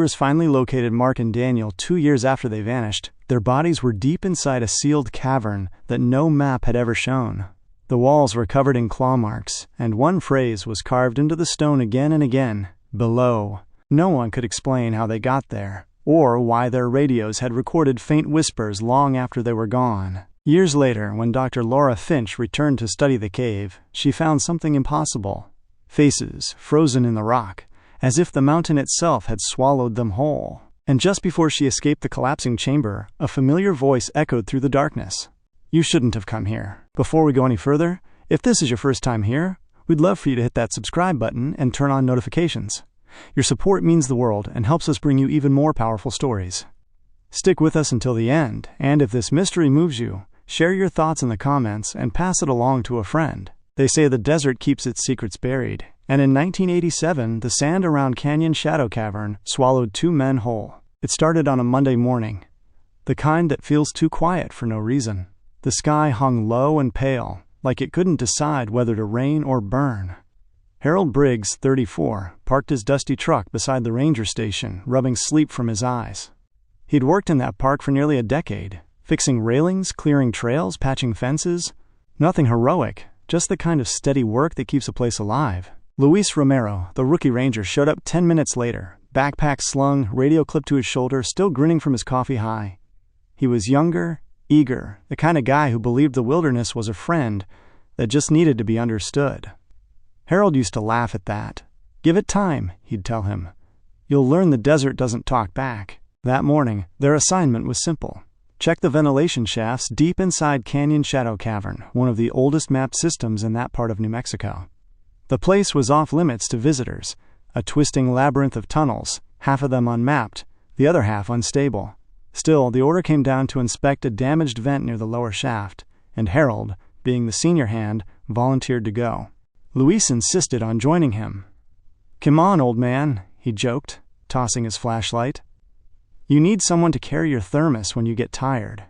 Finally located Mark and Daniel 2 years after they vanished. Their bodies were deep inside a sealed cavern that no map had ever shown. The walls were covered in claw marks, and one phrase was carved into the stone again and again: below. No one could explain how they got there, or why their radios had recorded faint whispers long after they were gone. Years later, when Dr. Laura Finch returned to study the cave, she found something impossible. Faces frozen in the rock, as if the mountain itself had swallowed them whole. And just before she escaped the collapsing chamber, a familiar voice echoed through the darkness. "You shouldn't have come here." Before we go any further, if this is your first time here, we'd love for you to hit that subscribe button and turn on notifications. Your support means the world and helps us bring you even more powerful stories. Stick with us until the end, and if this mystery moves you, share your thoughts in the comments and pass it along to a friend. They say the desert keeps its secrets buried, and in 1987, the sand around Canyon Shadow Cavern swallowed 2 men whole. It started on a Monday morning, the kind that feels too quiet for no reason. The sky hung low and pale, like it couldn't decide whether to rain or burn. Harold Briggs, 34, parked his dusty truck beside the ranger station, rubbing sleep from his eyes. He'd worked in that park for nearly a decade, fixing railings, clearing trails, patching fences. Nothing heroic, just the kind of steady work that keeps a place alive. Luis Romero, the rookie ranger, showed up 10 minutes later, backpack slung, radio clipped to his shoulder, still grinning from his coffee high. He was younger, eager, the kind of guy who believed the wilderness was a friend that just needed to be understood. Harold used to laugh at that. "Give it time," he'd tell him. "You'll learn the desert doesn't talk back." That morning, their assignment was simple. Check the ventilation shafts deep inside Canyon Shadow Cavern, one of the oldest mapped systems in that part of New Mexico. The place was off limits to visitors, a twisting labyrinth of tunnels, half of them unmapped, the other half unstable. Still, the order came down to inspect a damaged vent near the lower shaft, and Harold, being the senior hand, volunteered to go. Luis insisted on joining him. "Come on, old man," he joked, tossing his flashlight. "You need someone to carry your thermos when you get tired."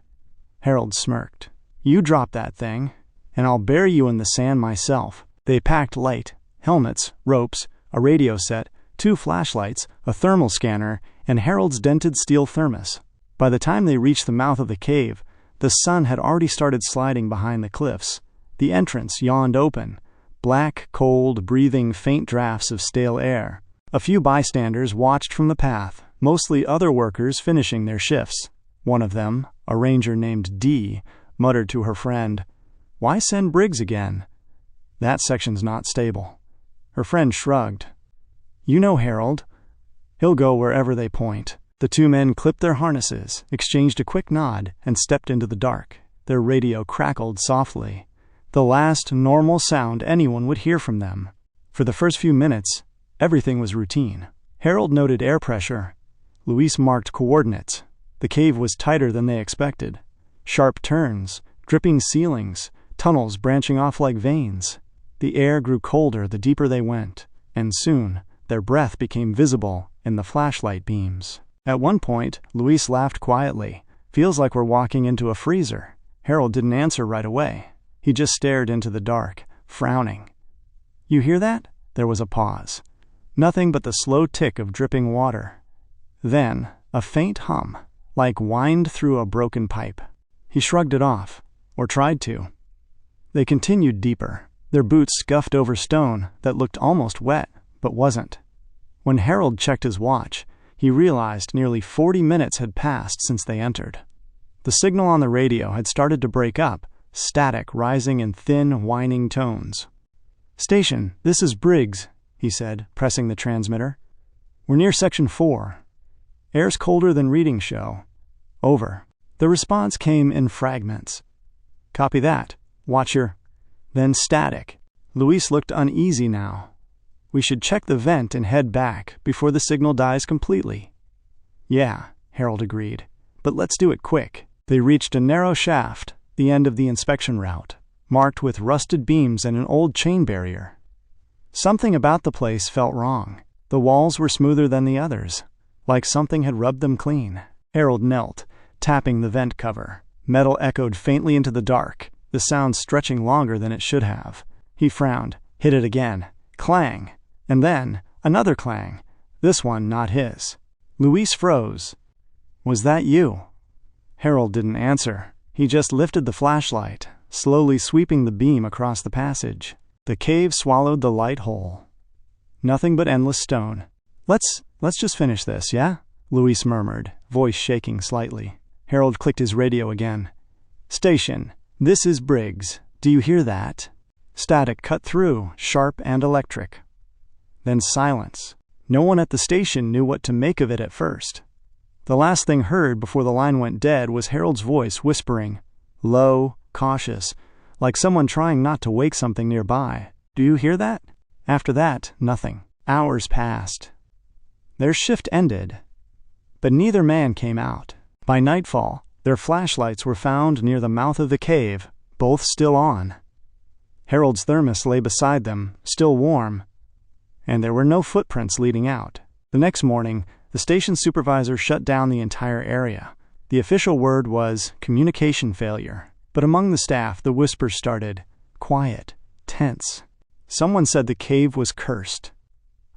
Harold smirked. "You drop that thing, and I'll bury you in the sand myself." They packed light, helmets, ropes, a radio set, 2 flashlights, a thermal scanner, and Harold's dented steel thermos. By the time they reached the mouth of the cave, the sun had already started sliding behind the cliffs. The entrance yawned open, black, cold, breathing faint drafts of stale air. A few bystanders watched from the path, mostly other workers finishing their shifts. One of them, a ranger named D, muttered to her friend, "Why send Briggs again? That section's not stable." Her friend shrugged. "You know Harold. He'll go wherever they point." The 2 men clipped their harnesses, exchanged a quick nod, and stepped into the dark. Their radio crackled softly, the last normal sound anyone would hear from them. For the first few minutes, everything was routine. Harold noted air pressure. Luis marked coordinates. The cave was tighter than they expected. Sharp turns, dripping ceilings, tunnels branching off like veins. The air grew colder the deeper they went, and soon their breath became visible in the flashlight beams. At one point, Luis laughed quietly. "Feels like we're walking into a freezer." Harold didn't answer right away. He just stared into the dark, frowning. "You hear that?" There was a pause. Nothing but the slow tick of dripping water. Then, a faint hum, like whined through a broken pipe. He shrugged it off, or tried to. They continued deeper. Their boots scuffed over stone that looked almost wet, but wasn't. When Harold checked his watch, he realized nearly 40 minutes had passed since they entered. The signal on the radio had started to break up, static rising in thin, whining tones. "Station, this is Briggs," he said, pressing the transmitter. "We're near Section 4. Air's colder than reading show. Over." The response came in fragments. "Copy that. Watch your..." Then static. Luis looked uneasy now. "We should check the vent and head back before the signal dies completely." "Yeah," Harold agreed. "But let's do it quick." They reached a narrow shaft, the end of the inspection route, marked with rusted beams and an old chain barrier. Something about the place felt wrong. The walls were smoother than the others, like something had rubbed them clean. Harold knelt, tapping the vent cover. Metal echoed faintly into the dark, the sound stretching longer than it should have. He frowned, hit it again. Clang! And then, another clang. This one not his. Luis froze. "Was that you?" Harold didn't answer. He just lifted the flashlight, slowly sweeping the beam across the passage. The cave swallowed the light whole. Nothing but endless stone. Let's just finish this, yeah?" Luis murmured, voice shaking slightly. Harold clicked his radio again. "Station, this is Briggs. Do you hear that?" Static cut through, sharp and electric. Then silence. No one at the station knew what to make of it at first. The last thing heard before the line went dead was Harold's voice whispering, low, cautious, like someone trying not to wake something nearby. "Do you hear that?" After that, nothing. Hours passed. Their shift ended, but neither man came out. By nightfall, their flashlights were found near the mouth of the cave, both still on. Harold's thermos lay beside them, still warm, and there were no footprints leading out. The next morning, the station supervisor shut down the entire area. The official word was communication failure, but among the staff, the whispers started, quiet, tense. Someone said the cave was cursed.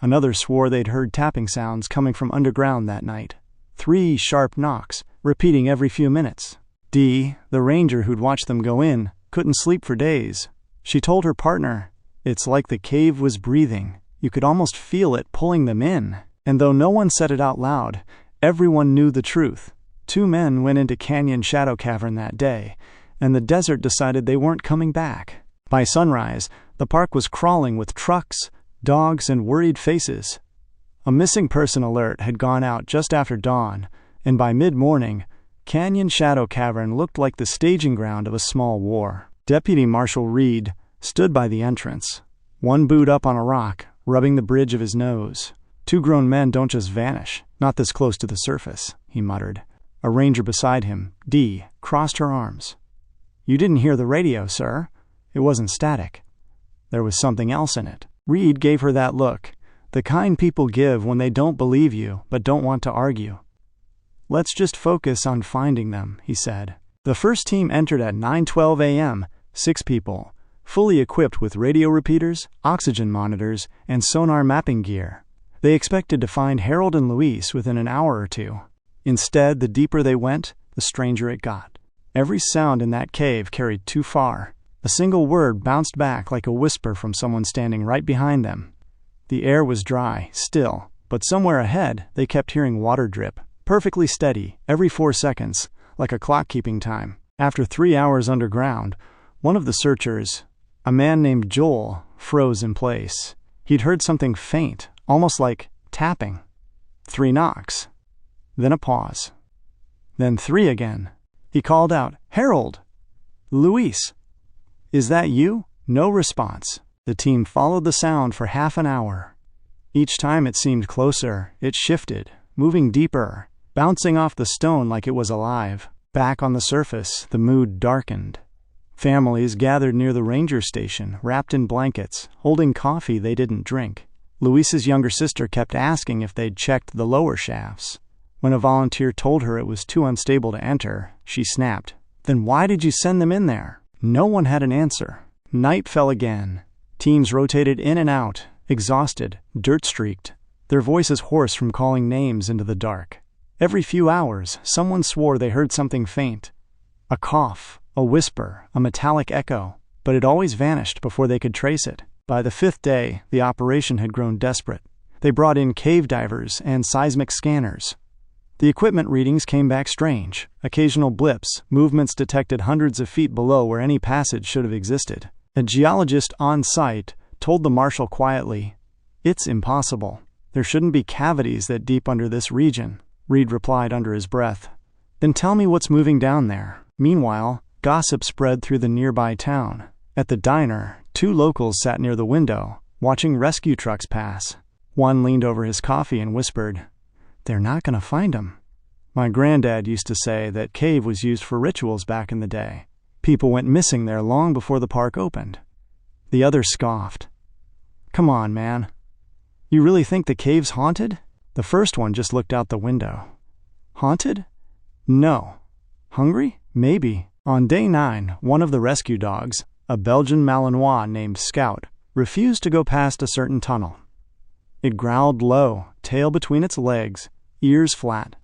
Another swore they'd heard tapping sounds coming from underground that night. 3 sharp knocks, repeating every few minutes. Dee, the ranger who'd watched them go in, couldn't sleep for days. She told her partner, "It's like the cave was breathing. You could almost feel it pulling them in." And though no one said it out loud, everyone knew the truth. 2 men went into Canyon Shadow Cavern that day, and the desert decided they weren't coming back. By sunrise, the park was crawling with trucks, dogs, and worried faces. A missing person alert had gone out just after dawn, and by mid-morning, Canyon Shadow Cavern looked like the staging ground of a small war. Deputy Marshal Reed stood by the entrance, one boot up on a rock, rubbing the bridge of his nose. 2 grown men don't just vanish, not this close to the surface, he muttered. A ranger beside him, Dee, crossed her arms. "You didn't hear the radio, sir. It wasn't static. There was something else in it." Reed gave her that look, the kind people give when they don't believe you but don't want to argue. "Let's just focus on finding them," he said. The first team entered at 9:12 a.m., 6 people, fully equipped with radio repeaters, oxygen monitors, and sonar mapping gear. They expected to find Harold and Luis within an hour or 2. Instead, the deeper they went, the stranger it got. Every sound in that cave carried too far. A single word bounced back like a whisper from someone standing right behind them. The air was dry, still, but somewhere ahead they kept hearing water drip, perfectly steady, every 4 seconds, like a clock keeping time. After 3 hours underground, one of the searchers, a man named Joel, froze in place. He'd heard something faint, almost like tapping. 3 knocks. Then a pause. Then 3 again. He called out, "Harold! Luis! Is that you?" No response. The team followed the sound for half an hour. Each time it seemed closer, it shifted, moving deeper, bouncing off the stone like it was alive. Back on the surface, the mood darkened. Families gathered near the ranger station, wrapped in blankets, holding coffee they didn't drink. Luis's younger sister kept asking if they'd checked the lower shafts. When a volunteer told her it was too unstable to enter, she snapped, "Then why did you send them in there?" No one had an answer. Night fell again. Teams rotated in and out, exhausted, dirt-streaked, their voices hoarse from calling names into the dark. Every few hours, someone swore they heard something faint. A cough, a whisper, a metallic echo, but it always vanished before they could trace it. By the 5th day, the operation had grown desperate. They brought in cave divers and seismic scanners. The equipment readings came back strange. Occasional blips, movements detected hundreds of feet below where any passage should have existed. A geologist on site told the marshal quietly, "It's impossible. There shouldn't be cavities that deep under this region," Reed replied under his breath. "Then tell me what's moving down there." Meanwhile, gossip spread through the nearby town. At the diner, 2 locals sat near the window, watching rescue trucks pass. One leaned over his coffee and whispered, "They're not going to find him. My granddad used to say that cave was used for rituals back in the day. People went missing there long before the park opened." The other scoffed. "Come on, man. You really think the cave's haunted?" The first one just looked out the window. "Haunted? No. Hungry? Maybe." On day 9, one of the rescue dogs, a Belgian Malinois named Scout, refused to go past a certain tunnel. It growled low, tail between its legs, ears flat.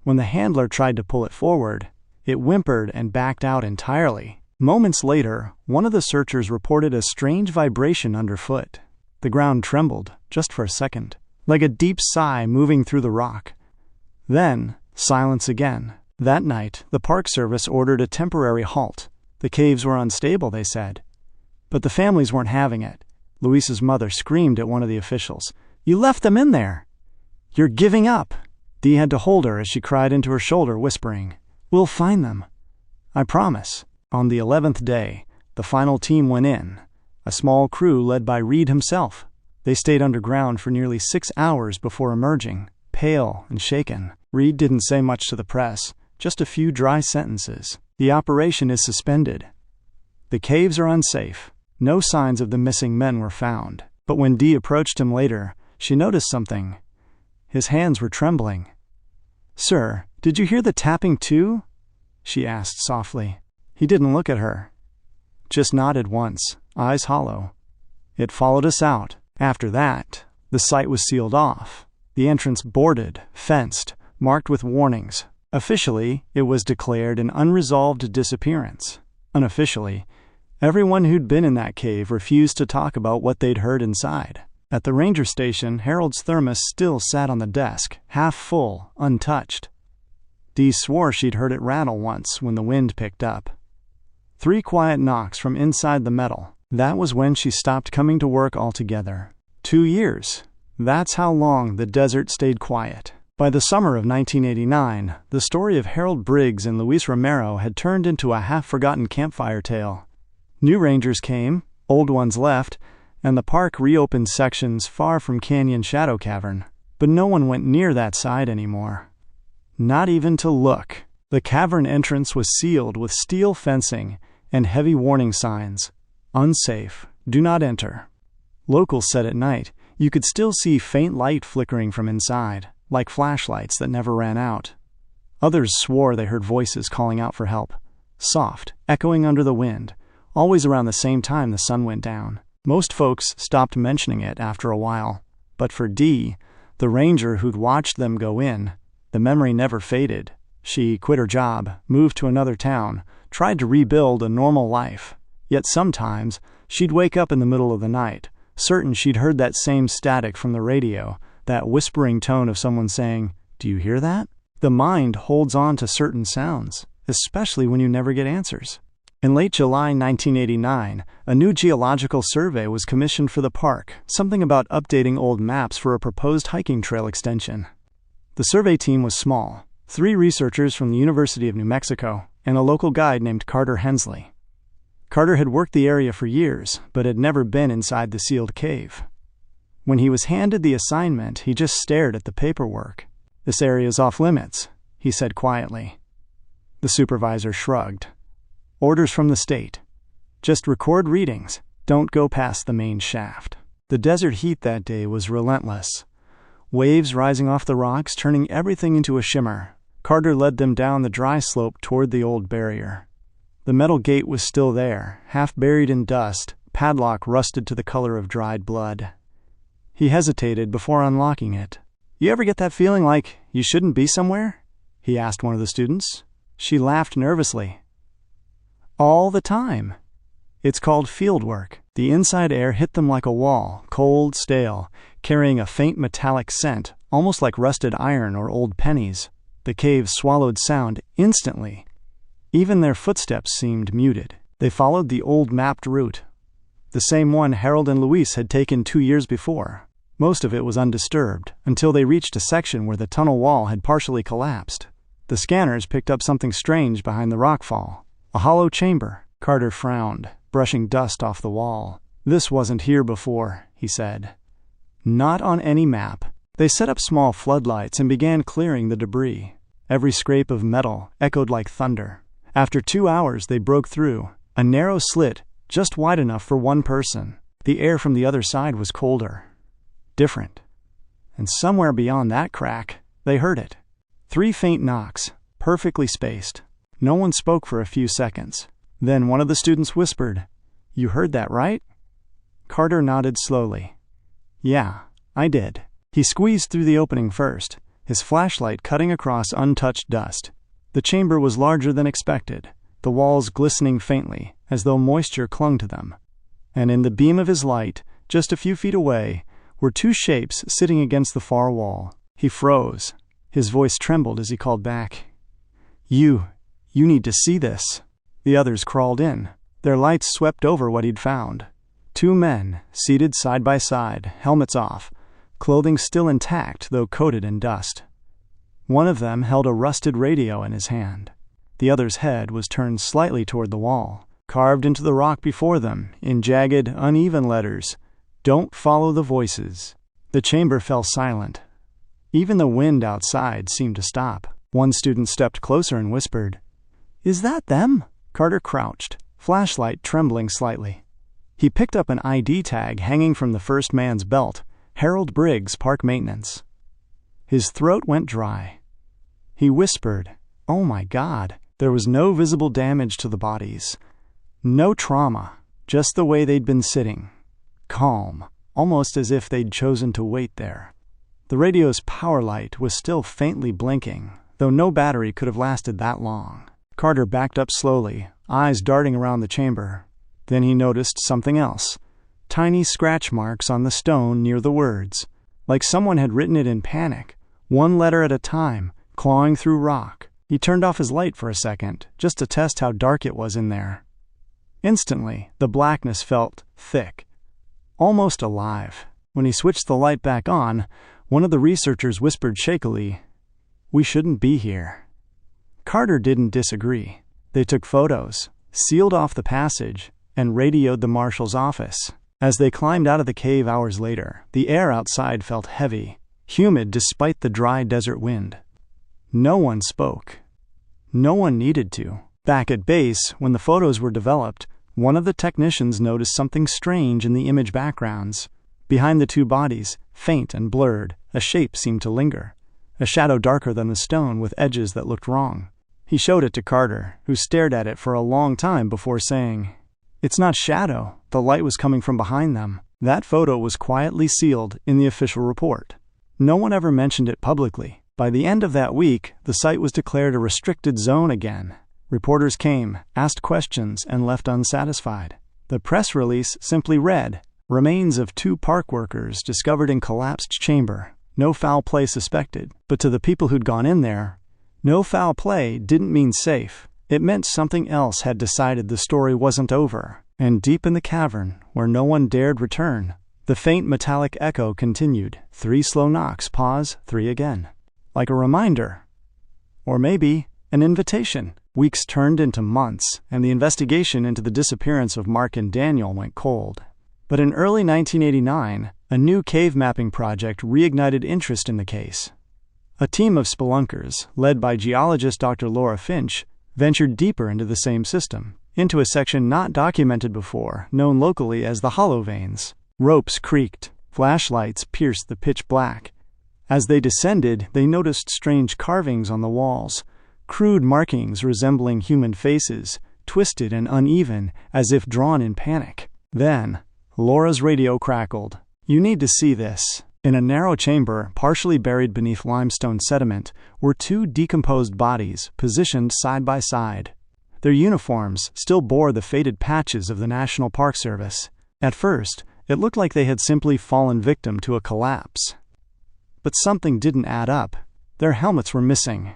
When the handler tried to pull it forward, it whimpered and backed out entirely. Moments later, one of the searchers reported a strange vibration underfoot. The ground trembled, just for a second, like a deep sigh moving through the rock. Then, silence again. That night, the Park Service ordered a temporary halt. The caves were unstable, they said. But the families weren't having it. Luis's mother screamed at one of the officials, "You left them in there! You're giving up!" Dee had to hold her as she cried into her shoulder, whispering, "We'll find them. I promise." On the 11th day, the final team went in, a small crew led by Reed himself. They stayed underground for nearly 6 hours before emerging, pale and shaken. Reed didn't say much to the press, just a few dry sentences. "The operation is suspended. The caves are unsafe." No signs of the missing men were found. But when Dee approached him later, she noticed something. His hands were trembling. "Sir, did you hear the tapping too?" she asked softly. He didn't look at her. Just nodded once, eyes hollow. "It followed us out. After that, the site was sealed off. The entrance boarded, fenced, marked with warnings. Officially, it was declared an unresolved disappearance. Unofficially, everyone who'd been in that cave refused to talk about what they'd heard inside. At the ranger station, Harold's thermos still sat on the desk, half full, untouched. Dee swore she'd heard it rattle once when the wind picked up. 3 quiet knocks from inside the metal. That was when she stopped coming to work altogether. 2 years. That's how long the desert stayed quiet. By the summer of 1989, the story of Harold Briggs and Luis Romero had turned into a half-forgotten campfire tale. New rangers came, old ones left, and the park reopened sections far from Canyon Shadow Cavern. But no one went near that side anymore. Not even to look. The cavern entrance was sealed with steel fencing and heavy warning signs. Unsafe. Do not enter. Locals said at night you could still see faint light flickering from inside, like flashlights that never ran out. Others swore they heard voices calling out for help. Soft, echoing under the wind, always around the same time the sun went down. Most folks stopped mentioning it after a while. But for Dee, the ranger who'd watched them go in, the memory never faded. She quit her job, moved to another town, tried to rebuild a normal life. Yet sometimes, she'd wake up in the middle of the night, certain she'd heard that same static from the radio, that whispering tone of someone saying, "Do you hear that?" The mind holds on to certain sounds, especially when you never get answers. In late July 1989, a new geological survey was commissioned for the park, something about updating old maps for a proposed hiking trail extension. The survey team was small, 3 researchers from the University of New Mexico and a local guide named Carter Hensley. Carter had worked the area for years, but had never been inside the sealed cave. When he was handed the assignment, he just stared at the paperwork. "This area is off limits," he said quietly. The supervisor shrugged. "Orders from the state. Just record readings. Don't go past the main shaft." The desert heat that day was relentless. Waves rising off the rocks, turning everything into a shimmer. Carter led them down the dry slope toward the old barrier. The metal gate was still there, half buried in dust, padlock rusted to the color of dried blood. He hesitated before unlocking it. "You ever get that feeling like you shouldn't be somewhere?" he asked one of the students. She laughed nervously. "All the time. It's called field work." The inside air hit them like a wall, cold, stale, carrying a faint metallic scent, almost like rusted iron or old pennies. The cave swallowed sound instantly. Even their footsteps seemed muted. They followed the old mapped route, the same one Harold and Luis had taken 2 years before. Most of it was undisturbed, until they reached a section where the tunnel wall had partially collapsed. The scanners picked up something strange behind the rockfall. A hollow chamber. Carter frowned, brushing dust off the wall. "This wasn't here before," he said. "Not on any map." They set up small floodlights and began clearing the debris. Every scrape of metal echoed like thunder. After 2 hours, they broke through, a narrow slit just wide enough for one person. The air from the other side was colder, different. And somewhere beyond that crack, they heard it. 3 faint knocks, perfectly spaced. No one spoke for a few seconds. Then one of the students whispered, "You heard that, right?" Carter nodded slowly. "Yeah, I did." He squeezed through the opening first, his flashlight cutting across untouched dust. The chamber was larger than expected, the walls glistening faintly, as though moisture clung to them. And in the beam of his light, just a few feet away, were two shapes sitting against the far wall. He froze. His voice trembled as he called back. You need to see this." The others crawled in. Their lights swept over what he'd found. Two men, seated side by side, helmets off, clothing still intact though coated in dust. One of them held a rusted radio in his hand. The other's head was turned slightly toward the wall. Carved into the rock before them, in jagged, uneven letters, "Don't follow the voices." The chamber fell silent. Even the wind outside seemed to stop. One student stepped closer and whispered, "Is that them?" Carter crouched, flashlight trembling slightly. He picked up an ID tag hanging from the first man's belt, Harold Briggs, Park Maintenance. His throat went dry. He whispered, "Oh my God." There was no visible damage to the bodies. No trauma, just the way they'd been sitting. Calm, almost as if they'd chosen to wait there. The radio's power light was still faintly blinking, though no battery could have lasted that long. Carter backed up slowly, eyes darting around the chamber. Then he noticed something else. Tiny scratch marks on the stone near the words, like someone had written it in panic, one letter at a time, clawing through rock. He turned off his light for a second, just to test how dark it was in there. Instantly, the blackness felt thick, almost alive. When he switched the light back on, one of the researchers whispered shakily, "We shouldn't be here." Carter didn't disagree. They took photos, sealed off the passage, and radioed the marshal's office. As they climbed out of the cave hours later, the air outside felt heavy, humid despite the dry desert wind. No one spoke. No one needed to. Back at base, when the photos were developed, one of the technicians noticed something strange in the image backgrounds. Behind the two bodies, faint and blurred, a shape seemed to linger, a shadow darker than the stone with edges that looked wrong. He showed it to Carter, who stared at it for a long time before saying, "It's not shadow. The light was coming from behind them." That photo was quietly sealed in the official report. No one ever mentioned it publicly. By the end of that week, the site was declared a restricted zone again. Reporters came, asked questions, and left unsatisfied. The press release simply read, "Remains of two park workers discovered in collapsed chamber. No foul play suspected." But to the people who'd gone in there, no foul play didn't mean safe. It meant something else had decided the story wasn't over. And deep in the cavern, where no one dared return, the faint metallic echo continued. 3 slow knocks, pause, 3 again. Like a reminder. Or maybe an invitation. Weeks turned into months, and the investigation into the disappearance of Mark and Daniel went cold. But in early 1989, a new cave mapping project reignited interest in the case. A team of spelunkers, led by geologist Dr. Laura Finch, ventured deeper into the same system, into a section not documented before, known locally as the Hollow Veins. Ropes creaked, flashlights pierced the pitch black. As they descended, they noticed strange carvings on the walls, crude markings resembling human faces, twisted and uneven, as if drawn in panic. Then, Laura's radio crackled. "You need to see this." In a narrow chamber, partially buried beneath limestone sediment, were 2 decomposed bodies, positioned side by side. Their uniforms still bore the faded patches of the National Park Service. At first, it looked like they had simply fallen victim to a collapse. But something didn't add up. Their helmets were missing,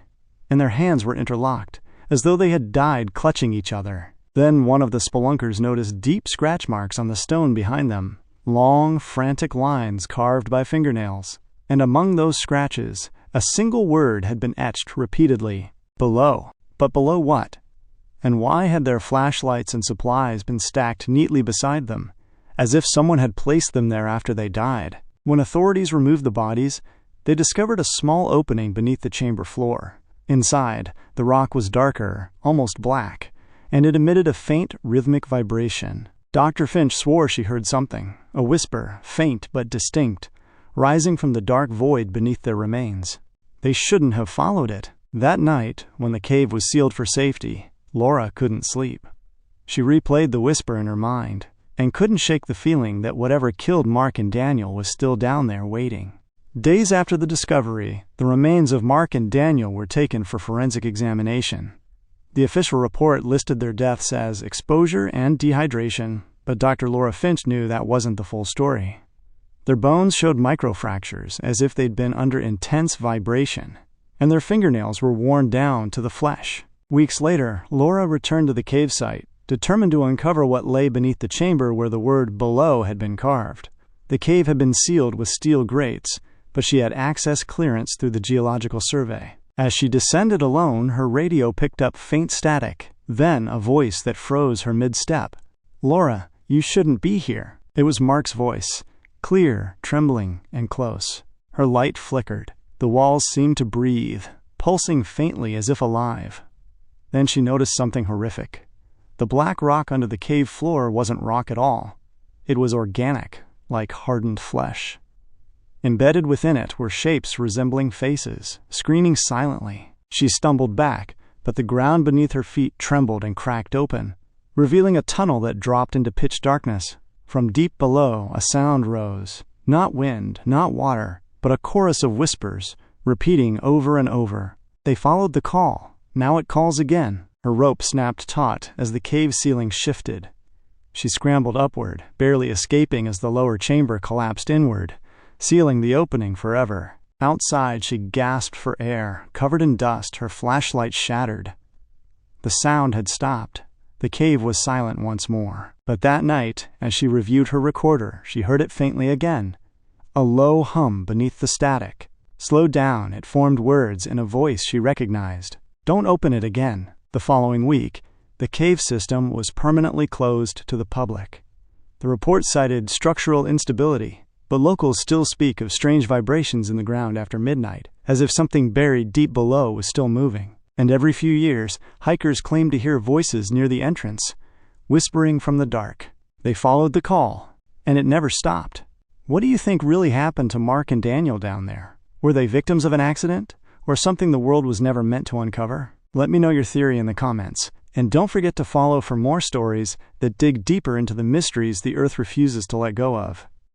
and their hands were interlocked, as though they had died clutching each other. Then one of the spelunkers noticed deep scratch marks on the stone behind them, long, frantic lines carved by fingernails. And among those scratches, a single word had been etched repeatedly, "Below." But below what? And why had their flashlights and supplies been stacked neatly beside them, as if someone had placed them there after they died? When authorities removed the bodies, they discovered a small opening beneath the chamber floor. Inside, the rock was darker, almost black, and it emitted a faint, rhythmic vibration. Dr. Finch swore she heard something, a whisper, faint but distinct, rising from the dark void beneath their remains. They shouldn't have followed it. That night, when the cave was sealed for safety, Laura couldn't sleep. She replayed the whisper in her mind, and couldn't shake the feeling that whatever killed Mark and Daniel was still down there waiting. Days after the discovery, the remains of Mark and Daniel were taken for forensic examination. The official report listed their deaths as exposure and dehydration, but Dr. Laura Finch knew that wasn't the full story. Their bones showed microfractures, as if they'd been under intense vibration, and their fingernails were worn down to the flesh. Weeks later, Laura returned to the cave site, determined to uncover what lay beneath the chamber where the word below had been carved. The cave had been sealed with steel grates, but she had access clearance through the Geological Survey. As she descended alone, her radio picked up faint static, then a voice that froze her mid-step. "Laura, you shouldn't be here." It was Mark's voice, clear, trembling, and close. Her light flickered. The walls seemed to breathe, pulsing faintly as if alive. Then she noticed something horrific. The black rock under the cave floor wasn't rock at all. It was organic, like hardened flesh. Embedded within it were shapes resembling faces, screaming silently. She stumbled back, but the ground beneath her feet trembled and cracked open, revealing a tunnel that dropped into pitch darkness. From deep below, a sound rose. Not wind, not water, but a chorus of whispers, repeating over and over. They followed the call. Now it calls again. Her rope snapped taut as the cave ceiling shifted. She scrambled upward, barely escaping as the lower chamber collapsed inward, sealing the opening forever. Outside, she gasped for air. Covered in dust, her flashlight shattered. The sound had stopped. The cave was silent once more. But that night, as she reviewed her recorder, she heard it faintly again. A low hum beneath the static. Slowed down, it formed words in a voice she recognized. "Don't open it again." The following week, the cave system was permanently closed to the public. The report cited structural instability, but locals still speak of strange vibrations in the ground after midnight, as if something buried deep below was still moving. And every few years, hikers claim to hear voices near the entrance, whispering from the dark. They followed the call, and it never stopped. What do you think really happened to Mark and Daniel down there? Were they victims of an accident, or something the world was never meant to uncover? Let me know your theory in the comments. And don't forget to follow for more stories that dig deeper into the mysteries the Earth refuses to let go of.